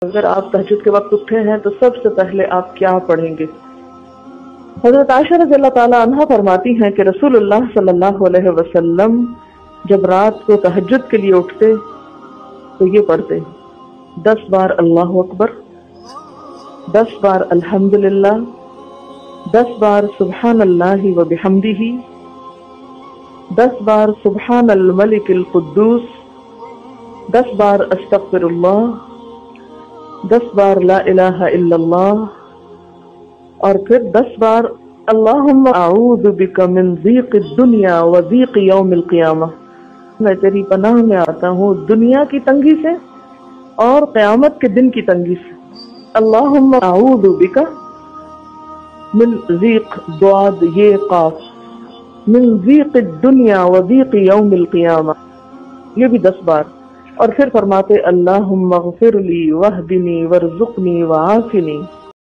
اگر آپ تہجد کے وقت اٹھے ہیں تو سب سے پہلے آپ کیا پڑھیں گے؟ حضرت عائشہ رضی اللہ تعالی عنہا فرماتی ہیں کہ رسول اللہ صلی اللہ علیہ وسلم جب رات کو تہجد کے لیے اٹھتے تو یہ پڑھتے 10 بار اللہ اکبر، 10 بار الحمدللہ، 10 بار سبحان اللہ و بحمدہ، 10 بار سبحان الملک القدوس، 10 بار استغفر اللہ، 10 بار لا الہ الا اللہ، اور پھر 10 بار اللہم اعوذ بک من ضیق الدنیا و ضیق یوم القیامہ، میں تیری پناہ میں آتا ہوں دنیا کی تنگی سے اور قیامت کے دن کی تنگی سے۔ اللہم اعوذ بک من ضیق ضاد یہ قاف من ضیق الدنیا و ضیق یوم القیامہ، یہ بھی 10 بار، اور پھر فرماتے اللہم اغفر لی واہدنی وارزقنی وعافنی۔